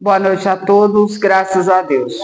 Boa noite a todos, graças a Deus.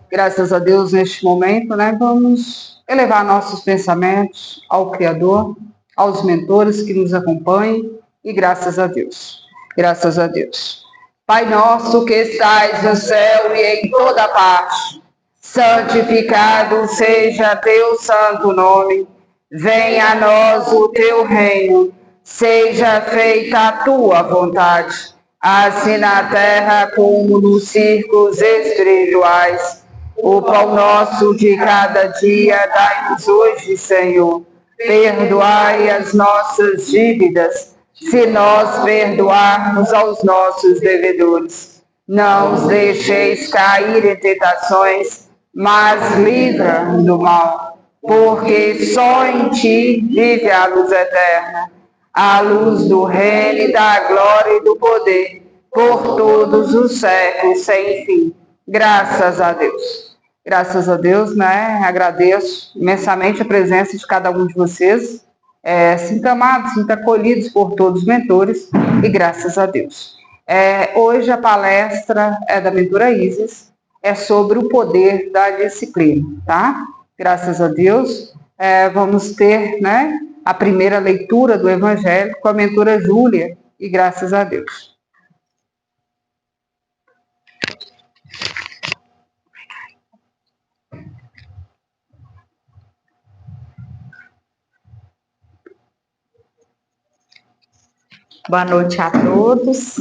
Graças a Deus, neste momento, vamos elevar nossos pensamentos ao Criador, aos mentores que nos acompanham e graças a Deus. Graças a Deus. Pai nosso que estais no céu e em toda parte, santificado seja teu santo nome. Venha a nós o teu reino, seja feita a tua vontade, assim na terra como nos círculos espirituais. O pão nosso de cada dia dai-nos hoje, Senhor. Perdoai as nossas dívidas, se nós perdoarmos aos nossos devedores. Não os deixeis cair em tentações, mas livra do mal, porque só em ti vive a luz eterna, a luz do reino e da glória e do poder, por todos os séculos sem fim. Graças a Deus. Graças a Deus, agradeço imensamente a presença de cada um de vocês. Sinta amados, sinta acolhidos por todos os mentores e graças a Deus. Hoje a palestra é da mentora Isis, é sobre o poder da disciplina, tá? Graças a Deus, vamos ter, a primeira leitura do Evangelho com a mentora Júlia e graças a Deus. Boa noite a todos.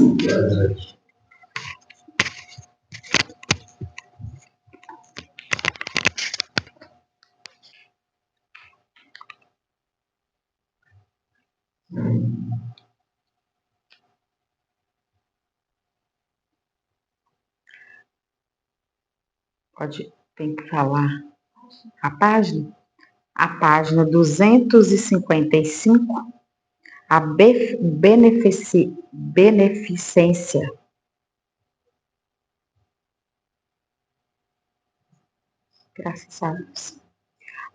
Tem que falar a página? A página 255. A beneficência. Graças a Deus.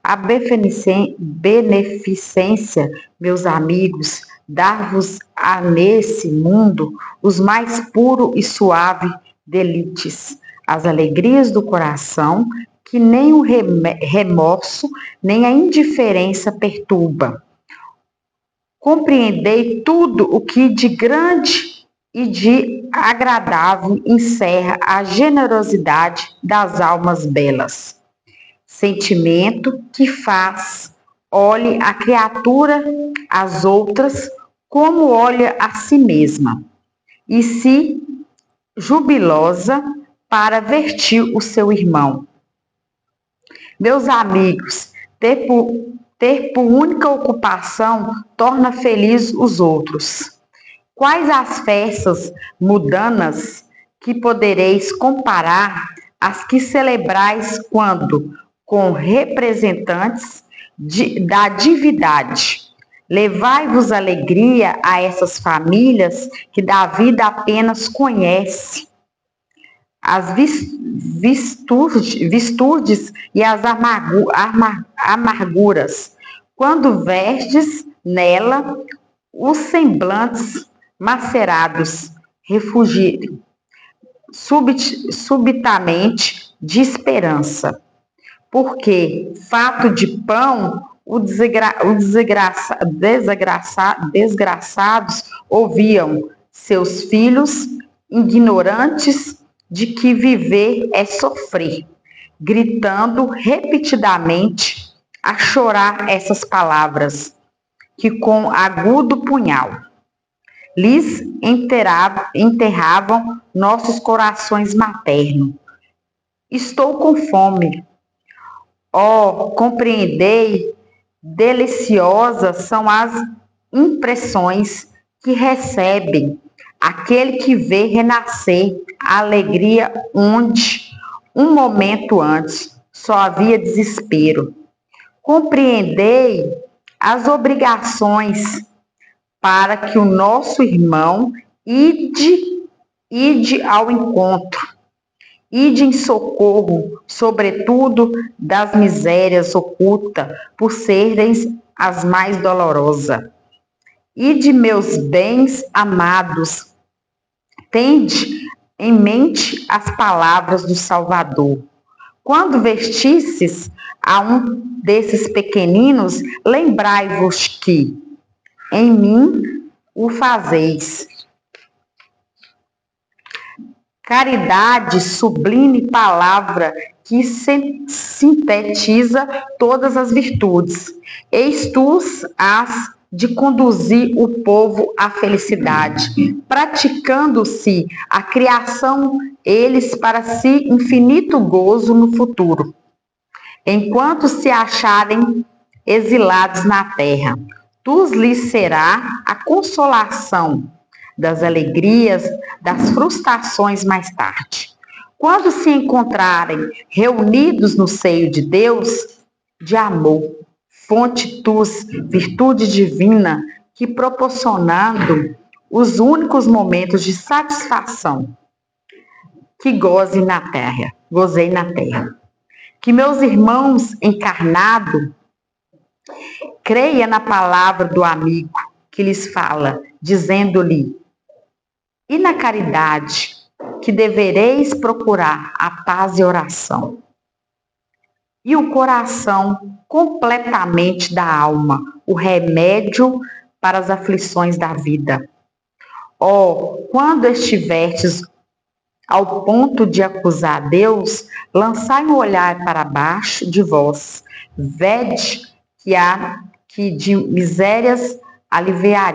A beneficência, meus amigos, dar-vos-á nesse mundo os mais puro e suave deleites, as alegrias do coração, que nem o remorso, nem a indiferença perturba. Compreendei tudo o que de grande e de agradável encerra a generosidade das almas belas. Sentimento que faz, olhe a criatura, as outras, como olha a si mesma, e se jubilosa para vertir o seu irmão. Meus amigos, ter por única ocupação torna feliz os outros. Quais as festas mundanas que podereis comparar às que celebrais quando, com representantes da divindade, levai-vos alegria a essas famílias que da vida apenas conhece as virtudes e as amarguras, quando vestes nela os semblantes macerados, refugirem subitamente de esperança. Porque, fato de pão, desgraçados ouviam seus filhos ignorantes de que viver é sofrer, gritando repetidamente a chorar essas palavras, que com agudo punhal lhes enterravam nossos corações maternos. Estou com fome. Oh, compreendei, deliciosas são as impressões que recebem aquele que vê renascer a alegria onde, um momento antes, só havia desespero. Compreendei as obrigações para que o nosso irmão ide ao encontro, ide em socorro, sobretudo das misérias ocultas, por serem as mais dolorosas. Ide, meus bens amados, tende em mente as palavras do Salvador. Quando vestisses a um desses pequeninos, lembrai-vos que em mim o fazeis. Caridade, sublime palavra que sintetiza todas as virtudes. Eis tu as de conduzir o povo à felicidade, praticando-se a criação eles para si infinito gozo no futuro, enquanto se acharem exilados na terra. Tu lhes será a consolação das alegrias, das frustrações mais tarde. Quando se encontrarem reunidos no seio de Deus, de amor, fonte tus, virtude divina, que proporcionando os únicos momentos de satisfação, que gozei na terra. Que meus irmãos encarnados creia na palavra do amigo que lhes fala, dizendo-lhe: e na caridade, que devereis procurar a paz e oração. E o coração completamente da alma, o remédio para as aflições da vida. Quando estiverdes ao ponto de acusar Deus, lançai um olhar para baixo de vós, vede que de misérias aliviar.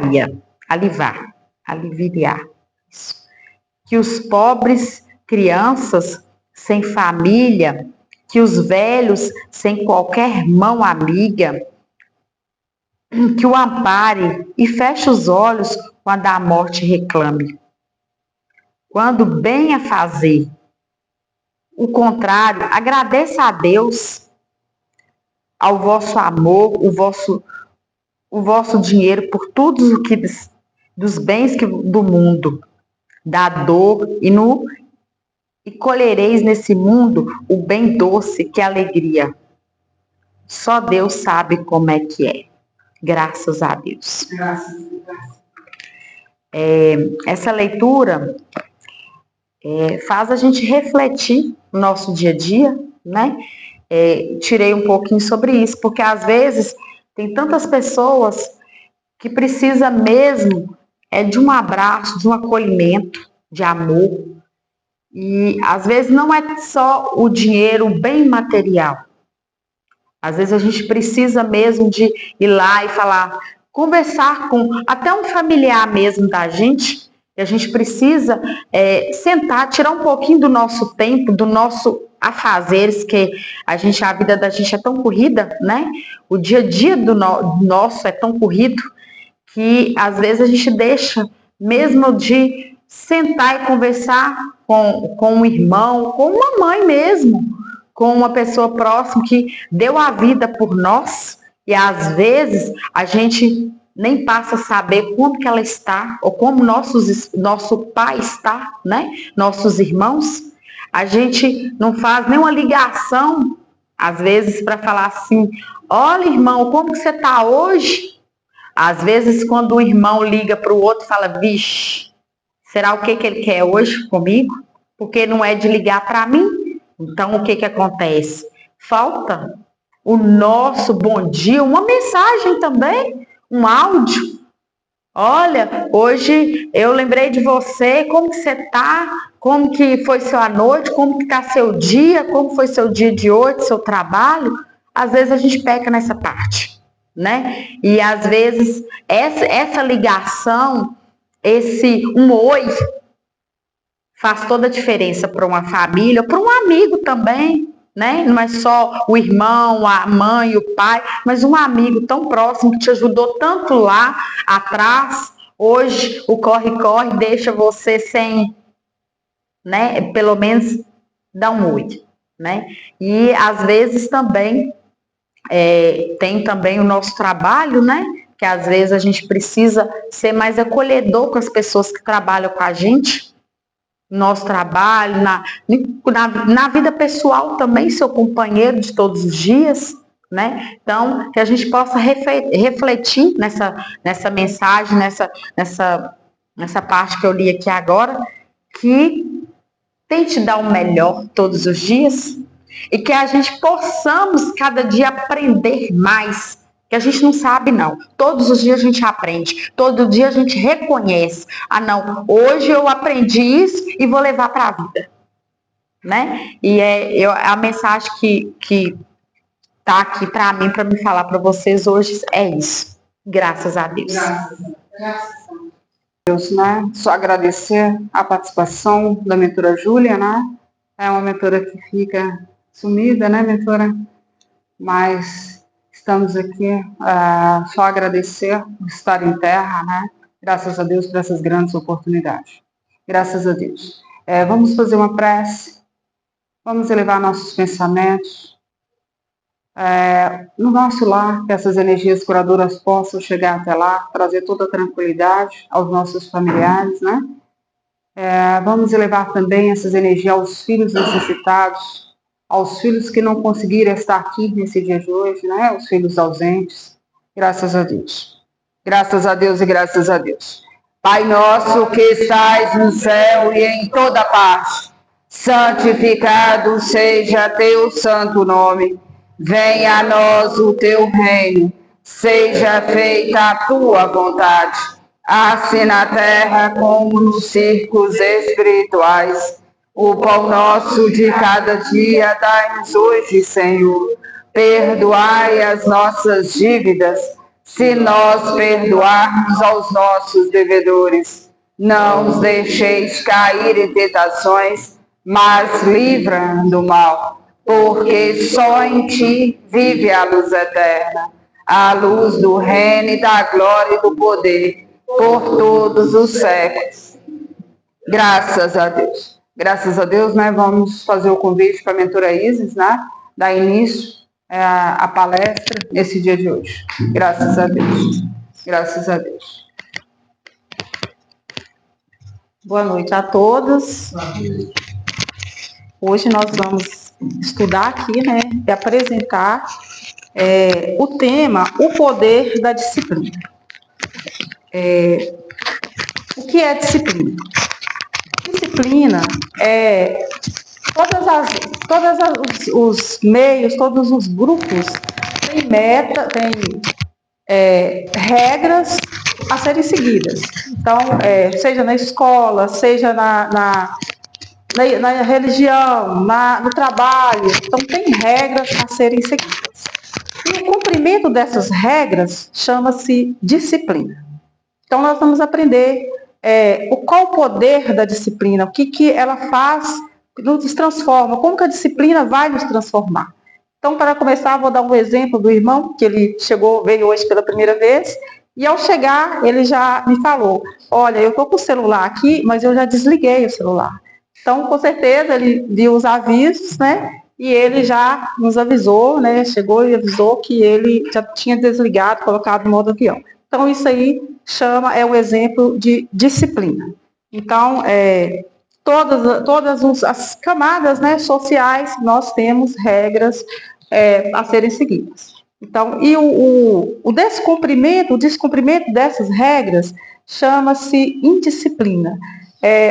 Que os pobres, crianças sem família, que os velhos sem qualquer mão amiga, que o ampare e feche os olhos quando a morte reclame. Quando bem a fazer, o contrário, agradeça a Deus, ao vosso amor, o vosso dinheiro por todos dos bens do mundo, da dor, e colhereis nesse mundo o bem doce que é a alegria. Só Deus sabe como é que é. Graças a Deus. Essa leitura faz a gente refletir no nosso dia a dia, né? Tirei um pouquinho sobre isso, porque às vezes tem tantas pessoas que precisam mesmo de um abraço, de um acolhimento, de amor. E às vezes não é só o dinheiro, o bem material. Às vezes a gente precisa mesmo de ir lá e falar, conversar com até um familiar mesmo da gente. E a gente precisa sentar, tirar um pouquinho do nosso tempo, do nosso afazeres, que a vida da gente é tão corrida, né? O dia a dia do nosso é tão corrido que às vezes a gente deixa mesmo de sentar e conversar com um irmão, com uma mãe mesmo, com uma pessoa próxima que deu a vida por nós, e às vezes a gente nem passa a saber como que ela está, ou como nosso pai está, né? Nossos irmãos. A gente não faz nenhuma ligação, às vezes, para falar assim, olha, irmão, como que você está hoje? Às vezes, quando um irmão liga para o outro e fala, vixe, será o que ele quer hoje comigo? Porque não é de ligar para mim. Então, o que acontece? Falta o nosso bom dia, uma mensagem também, um áudio. Olha, hoje eu lembrei de você, como que você está? Como que foi sua noite? Como que está seu dia? Como foi seu dia de hoje, seu trabalho? Às vezes a gente peca nessa parte, né? E às vezes essa ligação, um oi, faz toda a diferença para uma família, para um amigo também, né? Não é só o irmão, a mãe, o pai, mas um amigo tão próximo que te ajudou tanto lá atrás. Hoje o corre-corre deixa você sem, né? Pelo menos dá um oi, né? E às vezes também tem também o nosso trabalho, né? Que às vezes a gente precisa ser mais acolhedor com as pessoas que trabalham com a gente. Nosso trabalho, na vida pessoal também, seu companheiro de todos os dias, né? Então, que a gente possa refletir nessa mensagem, nessa parte que eu li aqui agora, que tente dar o melhor todos os dias e que a gente possamos cada dia aprender mais, que a gente não sabe não. Todos os dias a gente aprende, todo dia a gente reconhece. Ah não, hoje eu aprendi isso e vou levar para a vida, né? E a mensagem que tá aqui para mim, para me falar para vocês hoje é isso. Graças a Deus. Graças a Deus, né? Só agradecer a participação da mentora Júlia, né? É uma mentora que fica sumida, né, mentora? Mas estamos aqui só agradecer por estar em terra, né? Graças a Deus por essas grandes oportunidades. Graças a Deus. Vamos fazer uma prece, vamos elevar nossos pensamentos no nosso lar, que essas energias curadoras possam chegar até lá, trazer toda a tranquilidade aos nossos familiares, né? Vamos elevar também essas energias aos filhos necessitados, aos filhos que não conseguiram estar aqui nesse dia de hoje, né? Os filhos ausentes. Graças a Deus. Graças a Deus e graças a Deus. Pai nosso que estais no céu e em toda parte, santificado seja teu santo nome. Venha a nós o teu reino. Seja feita a tua vontade, assim na terra como nos círculos espirituais. O pão nosso de cada dia dai-nos hoje, Senhor. Perdoai as nossas dívidas, se nós perdoarmos aos nossos devedores. Não nos deixeis cair em tentações, mas livra do mal, porque só em ti vive a luz eterna, a luz do reino e da glória e do poder, por todos os séculos. Graças a Deus. Graças a Deus, né? Vamos fazer o convite para a mentora Isis, né? Dar início à palestra nesse dia de hoje. Graças a Deus. Graças a Deus. Boa noite a todos. Hoje nós vamos estudar aqui, né? E apresentar o tema, o poder da disciplina. O que é disciplina? Disciplina é os meios, todos os grupos têm regras a serem seguidas. Então, seja na escola, seja na religião, no trabalho, então tem regras a serem seguidas. E o cumprimento dessas regras chama-se disciplina. Então, nós vamos aprender qual o poder da disciplina, o que ela faz, nos transforma, como que a disciplina vai nos transformar. Então, para começar, vou dar um exemplo do irmão, que ele veio hoje pela primeira vez, e ao chegar, ele já me falou, olha, eu estou com o celular aqui, mas eu já desliguei o celular. Então, com certeza, ele viu os avisos, né? E ele já nos avisou, né? Chegou e avisou que ele já tinha desligado, colocado no modo avião. Então, isso aí é um exemplo de disciplina. Então, todas as camadas, né, sociais, nós temos regras a serem seguidas. Então, e o descumprimento dessas regras chama-se indisciplina.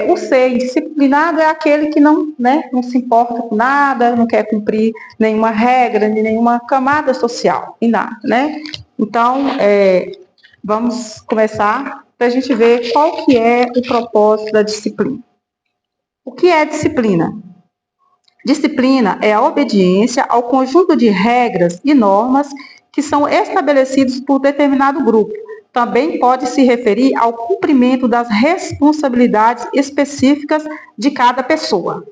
O ser indisciplinado é aquele que não se importa com nada, não quer cumprir nenhuma regra, nenhuma camada social, e nada, né? Então, vamos começar para a gente ver qual que é o propósito da disciplina. O que é disciplina? Disciplina é a obediência ao conjunto de regras e normas que são estabelecidos por determinado grupo. Também pode se referir ao cumprimento das responsabilidades específicas de cada pessoa.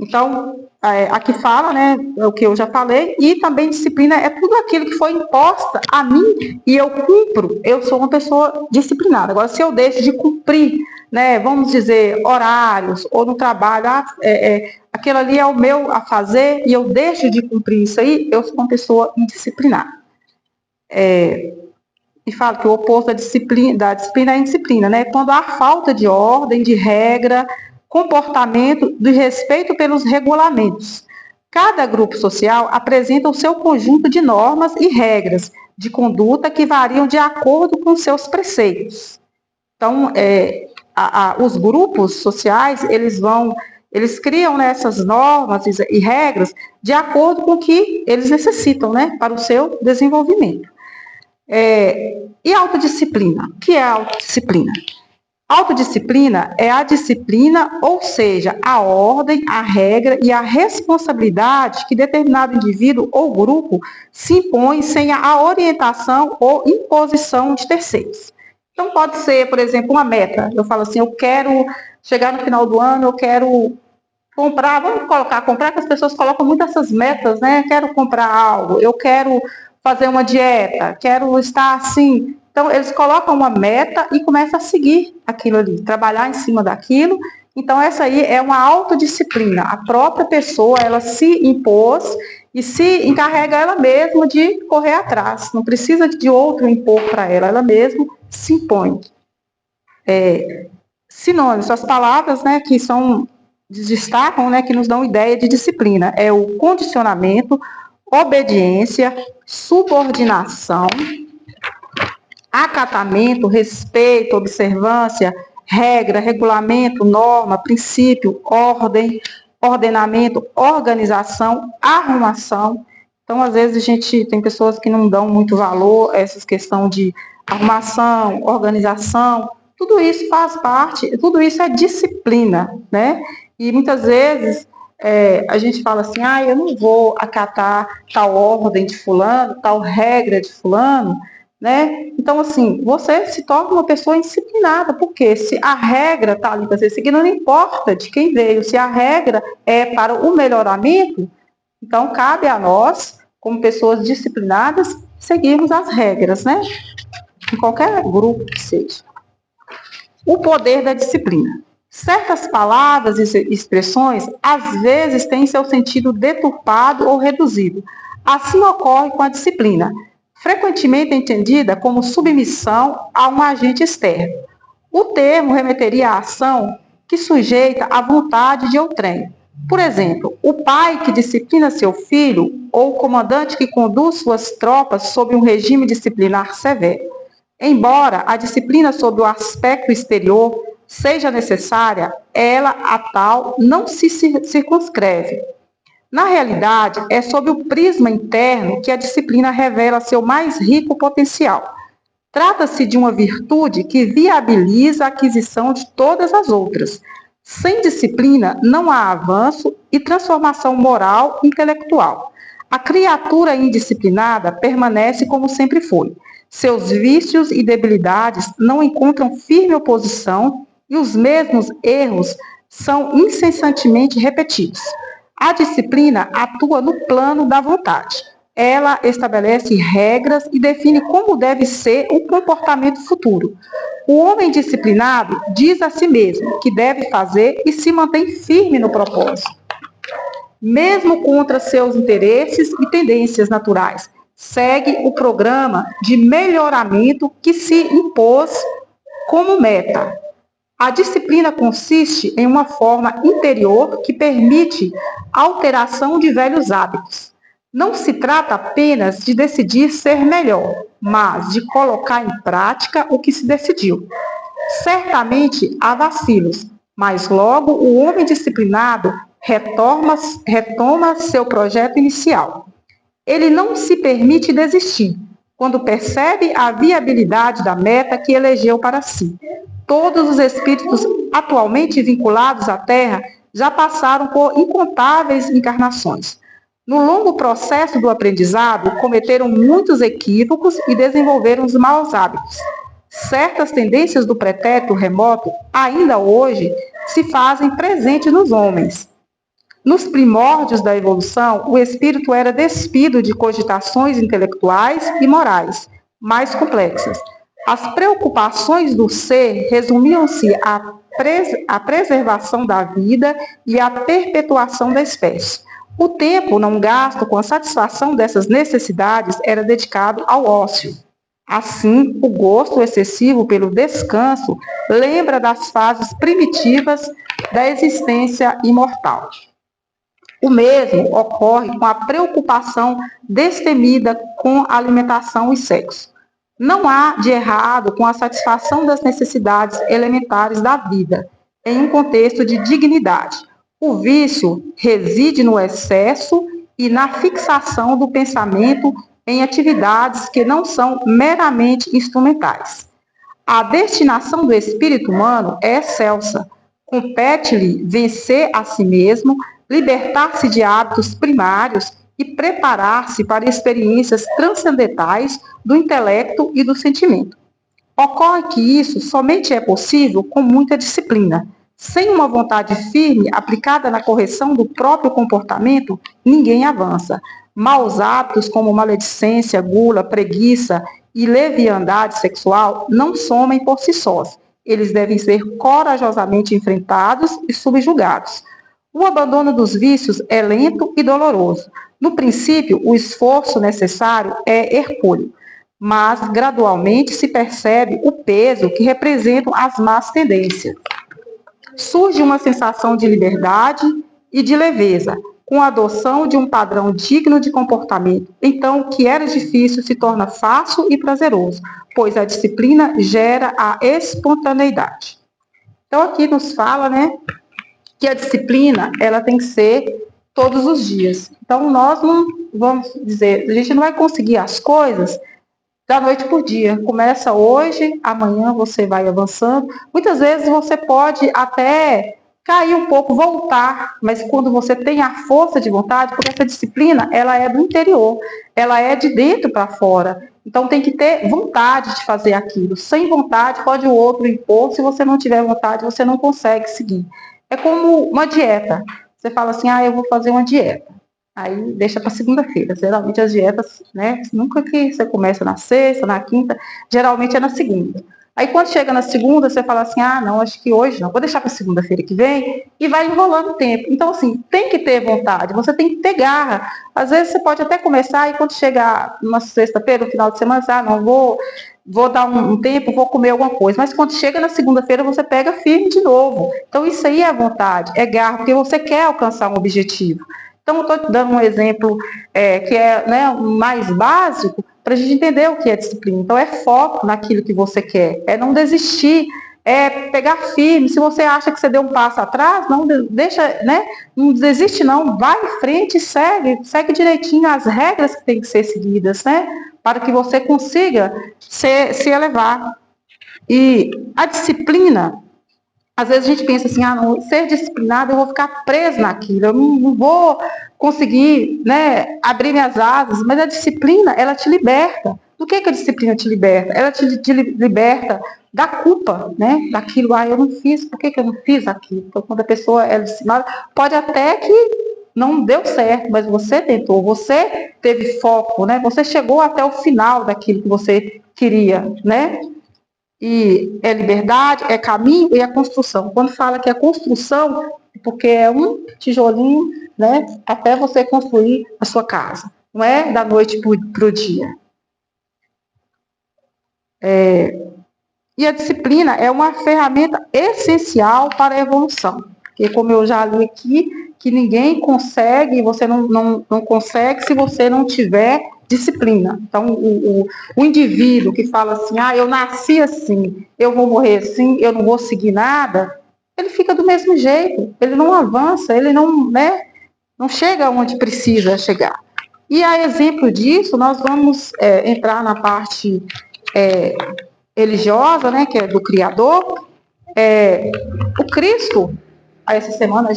Então, aqui fala, né, o que eu já falei, e também disciplina é tudo aquilo que foi imposta a mim e eu cumpro, eu sou uma pessoa disciplinada. Agora, se eu deixo de cumprir, né, vamos dizer, horários, ou no trabalho, aquilo ali é o meu a fazer, e eu deixo de cumprir isso aí, eu sou uma pessoa indisciplinada. E fala que o oposto da disciplina é a indisciplina, né, quando há falta de ordem, de regra, comportamento, de respeito pelos regulamentos. Cada grupo social apresenta o seu conjunto de normas e regras de conduta que variam de acordo com seus preceitos. Então, os grupos sociais, eles vão Eles criam, né, essas normas e regras de acordo com o que eles necessitam, né, para o seu desenvolvimento. E autodisciplina? O que é autodisciplina? Autodisciplina é a disciplina, ou seja, a ordem, a regra e a responsabilidade que determinado indivíduo ou grupo se impõe sem a orientação ou imposição de terceiros. Então, pode ser, por exemplo, uma meta. Eu falo assim, eu quero chegar no final do ano, eu quero comprar, vamos colocar, comprar, que as pessoas colocam muito essas metas, né? Quero comprar algo, eu quero fazer uma dieta, quero estar assim. Então, eles colocam uma meta e começam a seguir aquilo ali, trabalhar em cima daquilo. Então, essa aí é uma autodisciplina. A própria pessoa, ela se impôs e se encarrega ela mesma de correr atrás. Não precisa de outro impor para ela, ela mesma se impõe. Sinônimos, as palavras, né, que destacam, né, que nos dão ideia de disciplina. É o condicionamento, obediência, subordinação, acatamento, respeito, observância, regra, regulamento, norma, princípio, ordem, ordenamento, organização, arrumação. Então, às vezes, a gente tem pessoas que não dão muito valor a essas questões de arrumação, organização. Tudo isso faz parte, tudo isso é disciplina, né? E muitas vezes a gente fala assim, eu não vou acatar tal ordem de fulano, tal regra de fulano, né? Então, assim, você se torna uma pessoa indisciplinada, porque se a regra está ali para ser seguida, não importa de quem veio, se a regra é para o melhoramento, então cabe a nós, como pessoas disciplinadas, seguirmos as regras, né? Em qualquer grupo que seja. O poder da disciplina. Certas palavras e expressões, às vezes, têm seu sentido deturpado ou reduzido. Assim ocorre com a disciplina, frequentemente entendida como submissão a um agente externo. O termo remeteria à ação que sujeita à vontade de outrem. Por exemplo, o pai que disciplina seu filho ou o comandante que conduz suas tropas sob um regime disciplinar severo. Embora a disciplina sob o aspecto exterior seja necessária, ela, a tal, não se circunscreve. Na realidade, é sob o prisma interno que a disciplina revela seu mais rico potencial. Trata-se de uma virtude que viabiliza a aquisição de todas as outras. Sem disciplina, não há avanço e transformação moral e intelectual. A criatura indisciplinada permanece como sempre foi. Seus vícios e debilidades não encontram firme oposição e os mesmos erros são incessantemente repetidos. A disciplina atua no plano da vontade. Ela estabelece regras e define como deve ser o comportamento futuro. O homem disciplinado diz a si mesmo que deve fazer e se mantém firme no propósito, mesmo contra seus interesses e tendências naturais. Segue o programa de melhoramento que se impôs como meta. A disciplina consiste em uma forma interior que permite a alteração de velhos hábitos. Não se trata apenas de decidir ser melhor, mas de colocar em prática o que se decidiu. Certamente há vacilos, mas logo o homem disciplinado retoma seu projeto inicial. Ele não se permite desistir quando percebe a viabilidade da meta que elegeu para si. Todos os espíritos atualmente vinculados à Terra já passaram por incontáveis encarnações. No longo processo do aprendizado, cometeram muitos equívocos e desenvolveram os maus hábitos. Certas tendências do pretérito remoto, ainda hoje, se fazem presentes nos homens. Nos primórdios da evolução, o espírito era despido de cogitações intelectuais e morais mais complexas. As preocupações do ser resumiam-se à preservação da vida e à perpetuação da espécie. O tempo não gasto com a satisfação dessas necessidades era dedicado ao ócio. Assim, o gosto excessivo pelo descanso lembra das fases primitivas da existência imortal. O mesmo ocorre com a preocupação destemida com alimentação e sexo. Não há de errado com a satisfação das necessidades elementares da vida, em um contexto de dignidade. O vício reside no excesso e na fixação do pensamento em atividades que não são meramente instrumentais. A destinação do espírito humano é excelsa. Compete-lhe vencer a si mesmo, libertar-se de hábitos primários e preparar-se para experiências transcendentais do intelecto e do sentimento. Ocorre que isso somente é possível com muita disciplina. Sem uma vontade firme aplicada na correção do próprio comportamento, ninguém avança. Maus hábitos como maledicência, gula, preguiça e leviandade sexual não somem por si sós. Eles devem ser corajosamente enfrentados e subjugados. O abandono dos vícios é lento e doloroso. No princípio, o esforço necessário é hercúleo, mas gradualmente se percebe o peso que representam as más tendências. Surge uma sensação de liberdade e de leveza, com a adoção de um padrão digno de comportamento. Então, o que era difícil se torna fácil e prazeroso, pois a disciplina gera a espontaneidade. Então, aqui nos fala, né, que a disciplina, ela tem que ser todos os dias. Então, nós não vamos dizer, a gente não vai conseguir as coisas da noite por dia. Começa hoje, amanhã você vai avançando. Muitas vezes você pode até cair um pouco, voltar, mas quando você tem a força de vontade, porque essa disciplina, ela é do interior, ela é de dentro para fora. Então tem que ter vontade de fazer aquilo. Sem vontade pode o outro impor, se você não tiver vontade, você não consegue seguir. É como uma dieta. Você fala assim, eu vou fazer uma dieta. Aí deixa para segunda-feira. Geralmente as dietas, né? Nunca que você começa na sexta, na quinta, geralmente é na segunda. Aí quando chega na segunda, você fala assim, não, acho que hoje não, vou deixar para segunda-feira que vem, e vai enrolando o tempo. Então, assim, tem que ter vontade, você tem que ter garra. Às vezes você pode até começar, e quando chegar numa sexta-feira, no final de semana, não, vou dar um tempo, vou comer alguma coisa. Mas quando chega na segunda-feira, você pega firme de novo. Então, isso aí é vontade, é garra, porque você quer alcançar um objetivo. Então, eu estou dando um exemplo que é, né, mais básico, para a gente entender o que é disciplina. Então, é foco naquilo que você quer, é não desistir, é pegar firme. Se você acha que você deu um passo atrás, não deixa, né? Não desiste não, vai em frente e segue direitinho as regras que têm que ser seguidas, né? Para que você consiga se elevar. E a disciplina, às vezes a gente pensa assim, não, ser disciplinado, eu vou ficar preso naquilo, eu não vou conseguir, né, abrir minhas asas, mas a disciplina, ela te liberta. Do que a disciplina te liberta? Ela te liberta da culpa, né, daquilo, eu não fiz, por que eu não fiz aquilo? Então, quando a pessoa é disciplinada, pode até que não deu certo, mas você tentou, você teve foco, né, você chegou até o final daquilo que você queria, né? E é liberdade, é caminho e é construção. Quando fala que é construção, porque é um tijolinho, né, até você construir a sua casa. Não é da noite para o dia. E a disciplina é uma ferramenta essencial para a evolução. Porque, como eu já li aqui, que ninguém consegue, você não consegue se você não tiver disciplina. Então, o indivíduo que fala assim, eu nasci assim, eu vou morrer assim, eu não vou seguir nada, ele fica do mesmo jeito, ele não avança, ele não, né, não chega onde precisa chegar. E a exemplo disso, nós vamos entrar na parte religiosa, né, que é do Criador. O Cristo, essa semana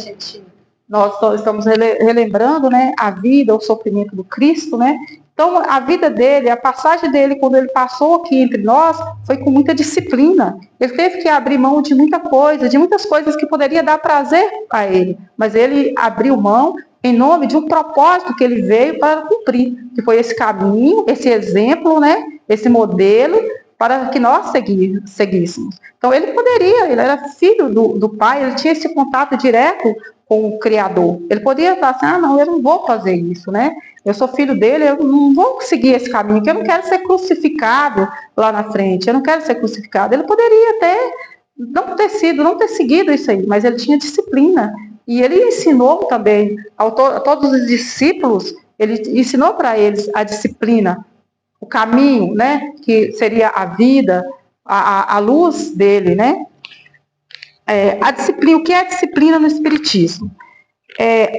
nós estamos relembrando, né, a vida, o sofrimento do Cristo, né? Então, a vida dele, a passagem dele, quando ele passou aqui entre nós, foi com muita disciplina. Ele teve que abrir mão de muita coisa, de muitas coisas que poderia dar prazer a ele, mas ele abriu mão em nome de um propósito que ele veio para cumprir, que foi esse caminho, esse exemplo, né, esse modelo, para que nós seguíssemos. Então, ele era filho do pai, ele tinha esse contato direto com o Criador. Ele poderia estar assim, não, eu não vou fazer isso, né? Eu sou filho dele, eu não vou seguir esse caminho, porque eu não quero ser crucificado lá na frente, eu não quero ser crucificado. Ele poderia não ter seguido isso aí, mas ele tinha disciplina. E ele ensinou também a todos os discípulos, ele ensinou para eles a disciplina, o caminho, né, que seria a vida, a luz dele, né? A disciplina, o que é a disciplina no Espiritismo?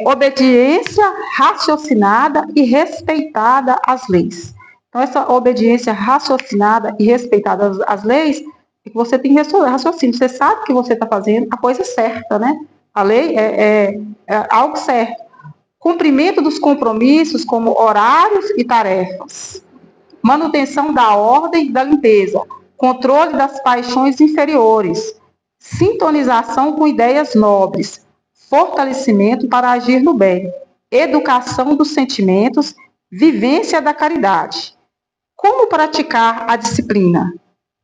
obediência raciocinada e respeitada às leis. Então, essa obediência raciocinada e respeitada às leis, é que você tem raciocínio, você sabe que você está fazendo a coisa certa, né? A lei é algo certo. Cumprimento dos compromissos, como horários e tarefas. Manutenção da ordem e da limpeza. Controle das paixões inferiores. Sintonização com ideias nobres. Fortalecimento para agir no bem. Educação dos sentimentos. Vivência da caridade. Como praticar a disciplina?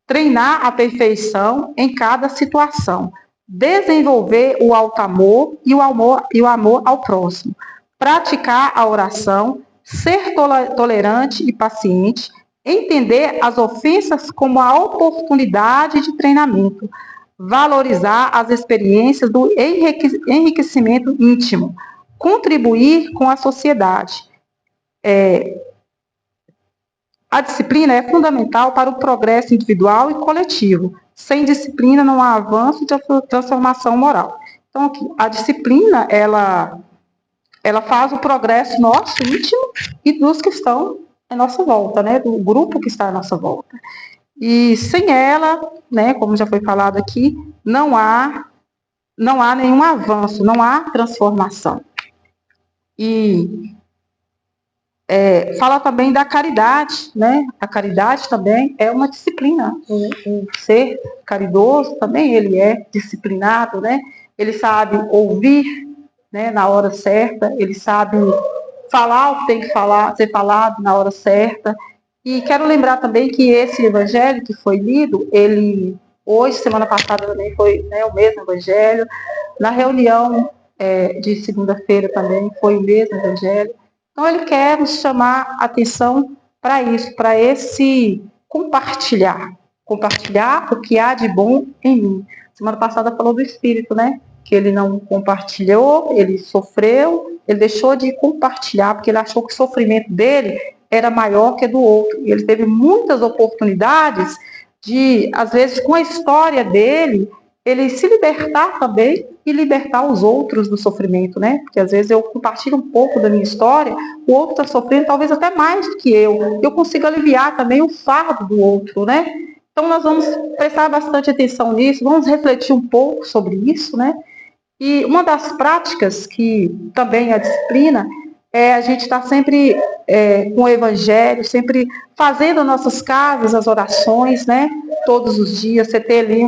Treinar a perfeição em cada situação. Desenvolver o alto amor e o amor ao próximo. Praticar a oração, ser tolerante e paciente, entender as ofensas como a oportunidade de treinamento, valorizar as experiências do enriquecimento íntimo, contribuir com a sociedade. A disciplina é fundamental para o progresso individual e coletivo. Sem disciplina não há avanço de transformação moral. Então, aqui, a disciplina, ela faz o progresso nosso íntimo e dos que estão à nossa volta, né? Do grupo que está à nossa volta. E sem ela, né, como já foi falado aqui, não há nenhum avanço, não há transformação. E fala também da caridade, né? A caridade também é uma disciplina. O ser caridoso também, ele é disciplinado, né? Ele sabe ouvir, né, na hora certa, ele sabe falar o que tem que ser falado na hora certa. E quero lembrar também que esse evangelho que foi lido, hoje, semana passada também foi, né, o mesmo evangelho. Na reunião de segunda-feira também foi o mesmo evangelho. Então, ele quer nos chamar a atenção para isso, para esse compartilhar o que há de bom em mim. Semana passada falou do Espírito, né? Que ele não compartilhou, ele sofreu, ele deixou de compartilhar, porque ele achou que o sofrimento dele era maior que do outro. E ele teve muitas oportunidades de, às vezes, com a história dele, ele se libertar também e libertar os outros do sofrimento, né? Porque às vezes eu compartilho um pouco da minha história, o outro está sofrendo talvez até mais do que eu consigo aliviar também o fardo do outro, né? Então nós vamos prestar bastante atenção nisso, vamos refletir um pouco sobre isso, né? E uma das práticas que também é a disciplina é a gente estar sempre com o Evangelho, sempre fazendo nas nossas casas as orações, né? Todos os dias, você ter ali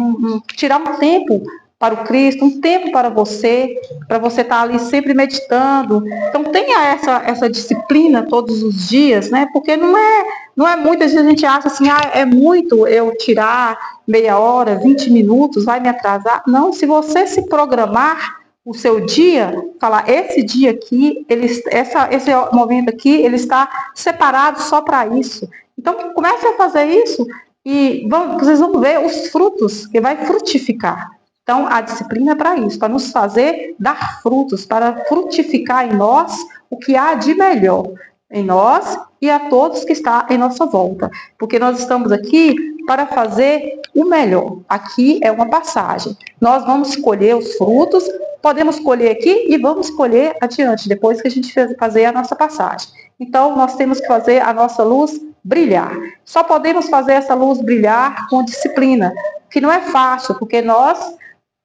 tirar um tempo para o Cristo, um tempo para você estar ali sempre meditando. Então tenha essa disciplina todos os dias, né? Porque não é muitas vezes a gente acha assim, é muito eu tirar meia hora, 20 minutos, vai me atrasar. Não, se você se programar o seu dia, falar, esse dia aqui, esse momento aqui, ele está separado só para isso. Então, comece a fazer isso e vocês vão ver os frutos, que vai frutificar. Então, a disciplina é para isso, para nos fazer dar frutos, para frutificar em nós o que há de melhor em nós e a todos que estão em nossa volta. Porque nós estamos aqui para fazer o melhor. Aqui é uma passagem. Nós vamos colher os frutos, podemos colher aqui e vamos colher adiante, depois que a gente fazer a nossa passagem. Então, nós temos que fazer a nossa luz brilhar. Só podemos fazer essa luz brilhar com disciplina, que não é fácil, porque nós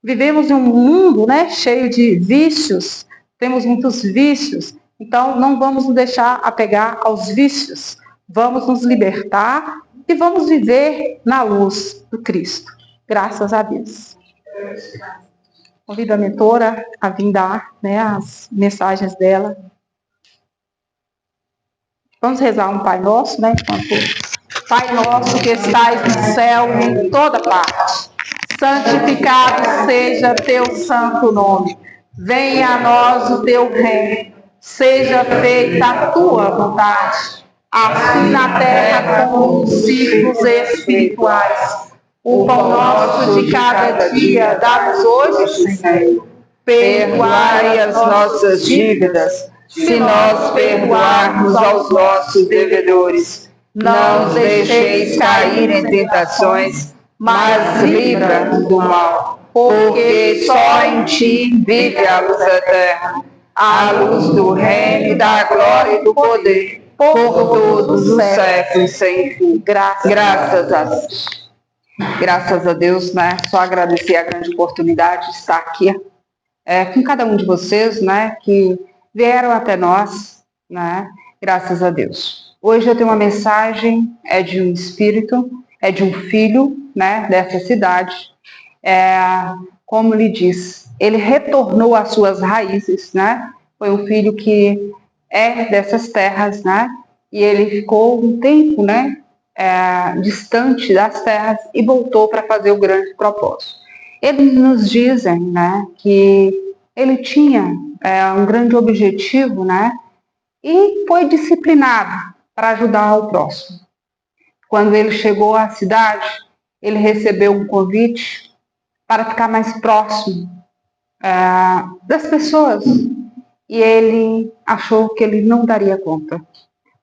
vivemos em um mundo, né, cheio de vícios, temos muitos vícios, então não vamos nos deixar apegar aos vícios, vamos nos libertar e vamos viver na luz do Cristo. Graças a Deus. Convido a mentora a vir dar, né, as mensagens dela. Vamos rezar um Pai Nosso, né? Pai nosso que estais no céu, em toda parte. Santificado seja teu santo nome. Venha a nós o teu reino. Seja feita a tua vontade, assim na terra como nos círculos espirituais. O pão nosso de cada dia dá-nos hoje, Senhor. Perdoai as nossas dívidas, se nós perdoarmos aos nossos devedores. Não nos deixeis cair em tentações, mas livra-nos do mal. Porque só em ti vive a luz eterna. à luz do reino, da glória e do poder, por todos os séculos sem fim. Graças a Deus. Graças a Deus, né? Só agradecer a grande oportunidade de estar aqui com cada um de vocês, né? Que vieram até nós, né? Graças a Deus. Hoje eu tenho uma mensagem, de um espírito, de um filho, né? Dessa cidade. Como lhe diz, ele retornou às suas raízes, né? Foi um filho que é dessas terras, né? E ele ficou um tempo, né? Distante das terras e voltou para fazer o grande propósito. Eles nos dizem, né? Que ele tinha um grande objetivo, né? E foi disciplinado para ajudar o próximo. Quando ele chegou à cidade, ele recebeu um convite para ficar mais próximo das pessoas. E ele achou que ele não daria conta.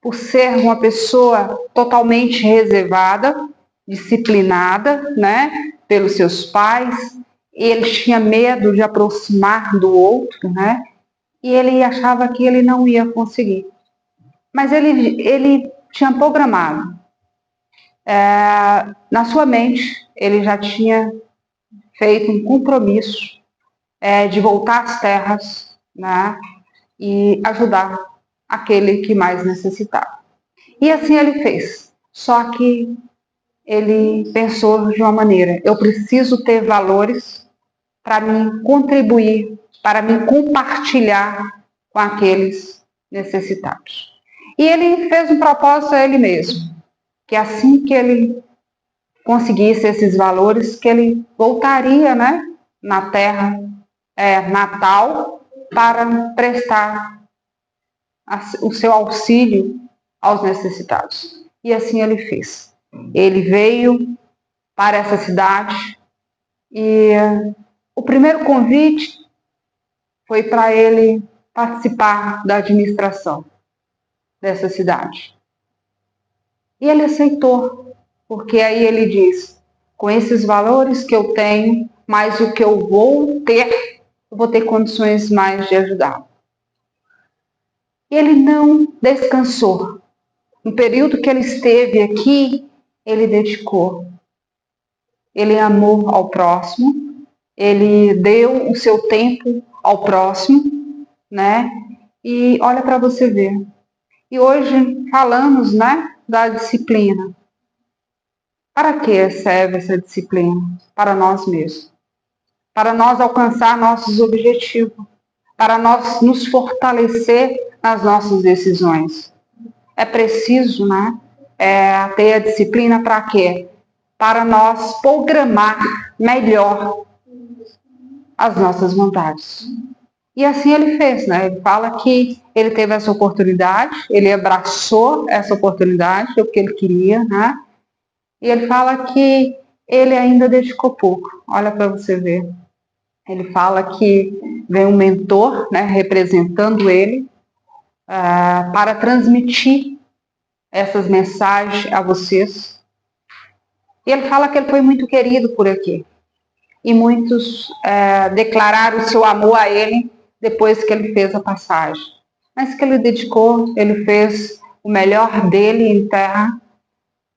Por ser uma pessoa totalmente reservada, disciplinada, né, pelos seus pais, ele tinha medo de aproximar do outro, né, e ele achava que ele não ia conseguir. Mas ele tinha programado. Na sua mente, ele já tinha feito um compromisso de voltar às terras, né, e ajudar aquele que mais necessitava. E assim ele fez. Só que ele pensou de uma maneira: eu preciso ter valores para me contribuir, para me compartilhar com aqueles necessitados. E ele fez um propósito a ele mesmo, que assim que ele conseguisse esses valores, que ele voltaria, né, na terra natal para prestar o seu auxílio aos necessitados. E assim ele fez. Ele veio para essa cidade e o primeiro convite foi para ele participar da administração dessa cidade. E ele aceitou, porque aí ele diz: com esses valores que eu tenho, mais o que eu vou ter condições mais de ajudar. E ele não descansou. No período que ele esteve aqui, ele dedicou. Ele amou ao próximo, ele deu o seu tempo ao próximo, né? E olha para você ver. E hoje falamos, né, da disciplina. Para que serve essa disciplina? Para nós mesmos. Para nós alcançar nossos objetivos. Para nós nos fortalecer nas nossas decisões. É preciso, né, ter a disciplina para quê? Para nós programar melhor as nossas vontades. E assim ele fez, né? Ele fala que ele teve essa oportunidade, ele abraçou essa oportunidade, o que ele queria, né? E ele fala que ele ainda dedicou pouco. Olha para você ver. Ele fala que vem um mentor, né, representando ele, para transmitir essas mensagens a vocês. E ele fala que ele foi muito querido por aqui. E muitos declararam o seu amor a ele depois que ele fez a passagem. Mas que ele dedicou, ele fez o melhor dele em terra.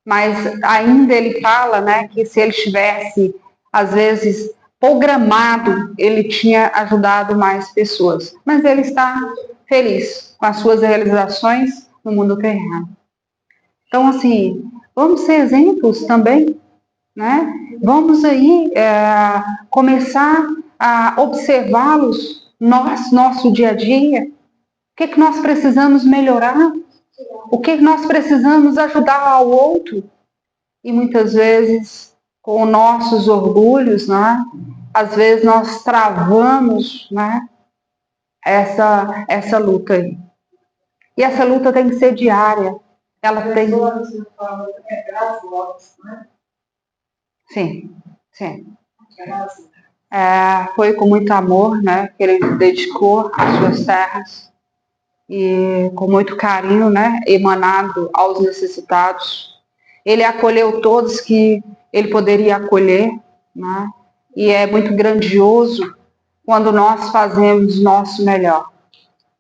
Mas ainda ele fala, né, que se ele tivesse, às vezes, programado, ele tinha ajudado mais pessoas. Mas ele está feliz com as suas realizações no mundo terreno. Então, assim, vamos ser exemplos também, né? Vamos aí começar a observá-los, nosso dia a dia. O que nós precisamos melhorar? O que nós precisamos ajudar ao outro? E muitas vezes, com nossos orgulhos, né? Às vezes nós travamos, né, essa luta aí. E essa luta tem que ser diária. Ela tem... Sim, sim. Foi com muito amor, né, que ele dedicou às suas terras e com muito carinho, né, emanado aos necessitados. Ele acolheu todos que ele poderia acolher, né, e é muito grandioso quando nós fazemos nosso melhor.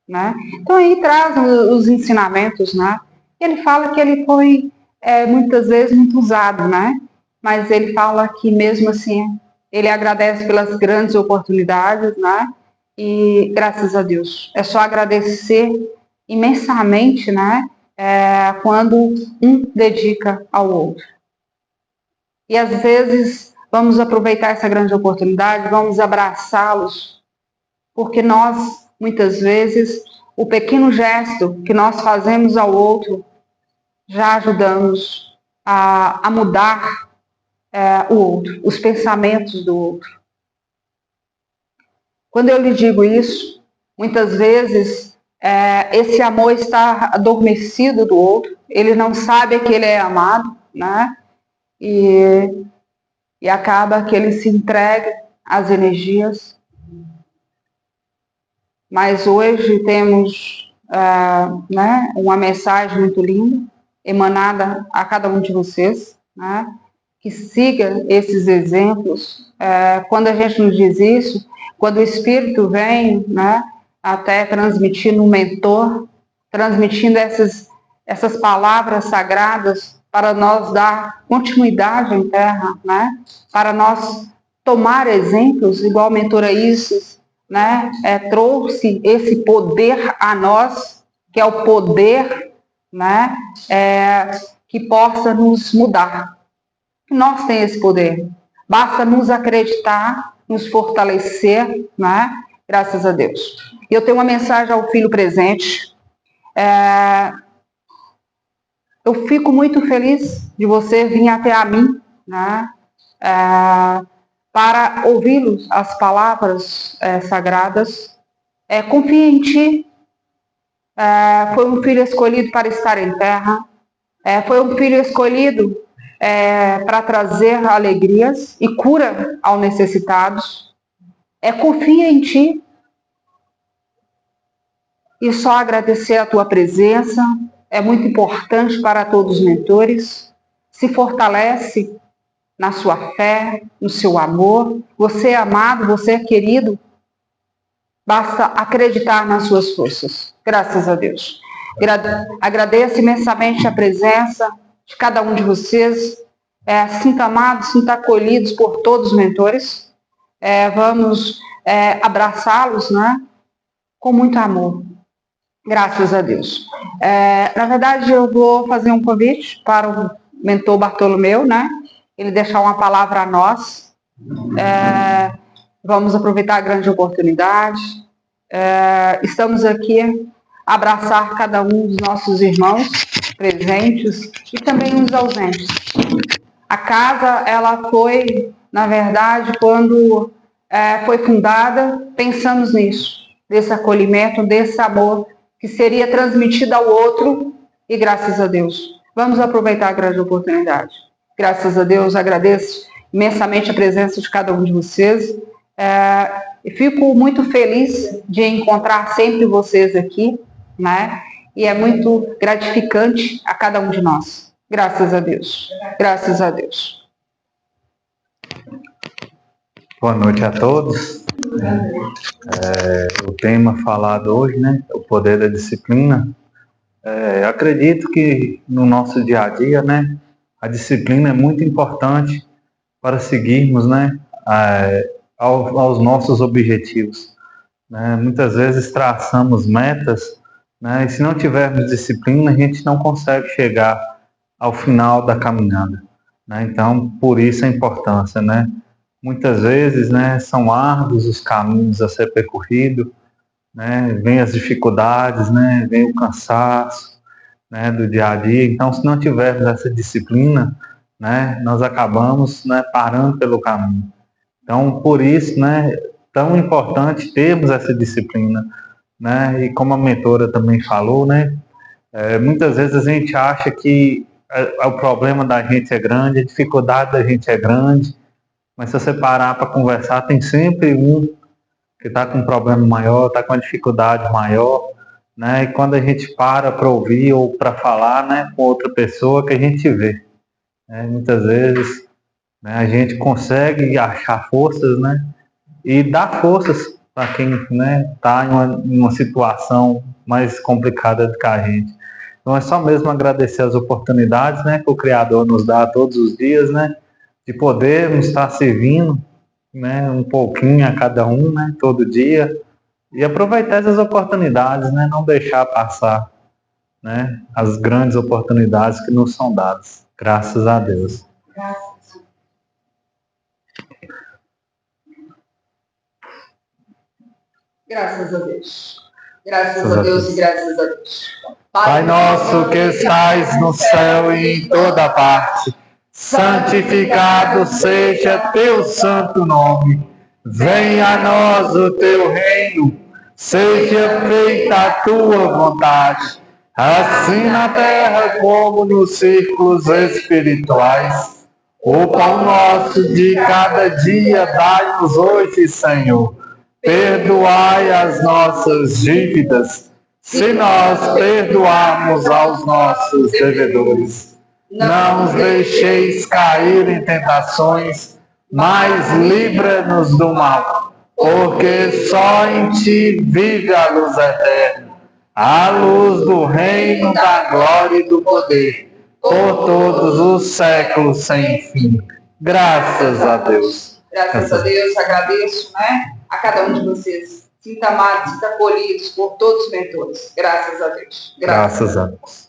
né? Então aí traz os ensinamentos, né? Ele fala que ele foi muitas vezes muito usado, né? Mas ele fala que mesmo assim ele agradece pelas grandes oportunidades, né? E graças a Deus. É só agradecer imensamente, né? Quando um dedica ao outro. E às vezes vamos aproveitar essa grande oportunidade, vamos abraçá-los, porque nós, muitas vezes, o pequeno gesto que nós fazemos ao outro, já ajudamos a mudar o outro, os pensamentos do outro. Quando eu lhe digo isso, muitas vezes esse amor está adormecido do outro, ele não sabe que ele é amado, né? E acaba que ele se entrega às energias. Mas hoje temos né, uma mensagem muito linda, emanada a cada um de vocês, né, que siga esses exemplos. Quando a gente nos diz isso, quando o Espírito vem, né, até transmitindo um mentor, transmitindo essas palavras sagradas para nós dar continuidade em terra, né, para nós tomar exemplos, igual a mentora Isis, né, trouxe esse poder a nós, que é o poder, né, que possa nos mudar. Nós temos esse poder. Basta nos acreditar, nos fortalecer, né, graças a Deus. E eu tenho uma mensagem ao filho presente. Eu fico muito feliz de você vir até a mim, né, para ouvi-los, as palavras sagradas. Confia em ti. Foi um filho escolhido para estar em terra. Foi um filho escolhido para trazer alegrias e cura aos necessitados. Confia em ti. E só agradecer a tua presença é muito importante para todos os mentores. Se fortalece na sua fé, no seu amor. Você é amado, você é querido. Basta acreditar nas suas forças. Graças a Deus. Agradeço imensamente a presença de cada um de vocês. Sinta amados, sinta acolhidos por todos os mentores. Vamos abraçá-los, né, com muito amor. Graças a Deus. Na verdade, eu vou fazer um convite para o mentor Bartolomeu, né? Ele deixar uma palavra a nós. Vamos aproveitar a grande oportunidade. Estamos aqui a abraçar cada um dos nossos irmãos presentes e também os ausentes. A casa, ela foi, na verdade, quando foi fundada, pensamos nisso, desse acolhimento, desse amor que seria transmitido ao outro, e graças a Deus. Vamos aproveitar a grande oportunidade. Graças a Deus, agradeço imensamente a presença de cada um de vocês. E fico muito feliz de encontrar sempre vocês aqui, né? E é muito gratificante a cada um de nós. Graças a Deus. Graças a Deus. Boa noite a todos. O tema falado hoje, né? O poder da disciplina. Acredito que no nosso dia a dia, né? A disciplina é muito importante para seguirmos, né? Aos nossos objetivos, né? Muitas vezes traçamos metas, né? E se não tivermos disciplina, a gente não consegue chegar ao final da caminhada, né? Então, por isso a importância, né? Muitas vezes, né, são árduos os caminhos a ser percorrido, né? Vem as dificuldades, né? Vem o cansaço, né, do dia a dia. Então, se não tivermos essa disciplina, né, nós acabamos, né, parando pelo caminho. Então, por isso, né, tão importante termos essa disciplina, né? E como a mentora também falou, né, muitas vezes a gente acha que o problema da gente é grande, a dificuldade da gente é grande, mas se você parar para conversar, tem sempre um que está com um problema maior, está com uma dificuldade maior, né? E quando a gente para ouvir ou para falar, né, com outra pessoa, que a gente vê, né? Muitas vezes, né, a gente consegue achar forças, né, e dar forças para quem está em uma situação mais complicada do que a gente. Então é só mesmo agradecer as oportunidades, né, que o Criador nos dá todos os dias, né, de podermos estar servindo, né, um pouquinho a cada um, né, todo dia, e aproveitar essas oportunidades, né, não deixar passar, né, as grandes oportunidades que nos são dadas. Graças a Deus. Graças a Deus. Graças a Deus e graças a Deus. Pai nosso que estais no céu e em toda parte, santificado seja teu santo nome. Venha a nós o teu reino, seja feita a tua vontade, assim na terra como nos círculos espirituais. O pão nosso de cada dia dai-nos hoje, Senhor. Perdoai as nossas dívidas, se nós perdoarmos aos nossos devedores. Não nos deixeis cair em tentações, mas livra-nos do mal, porque só em ti vive a luz eterna, a luz do reino, da glória e do poder, por todos os séculos sem fim. Graças a Deus. Graças a Deus, agradeço, a cada um de vocês. Sinta amados, sinta acolhidos por todos os mentores. Graças a Deus. Graças a Deus.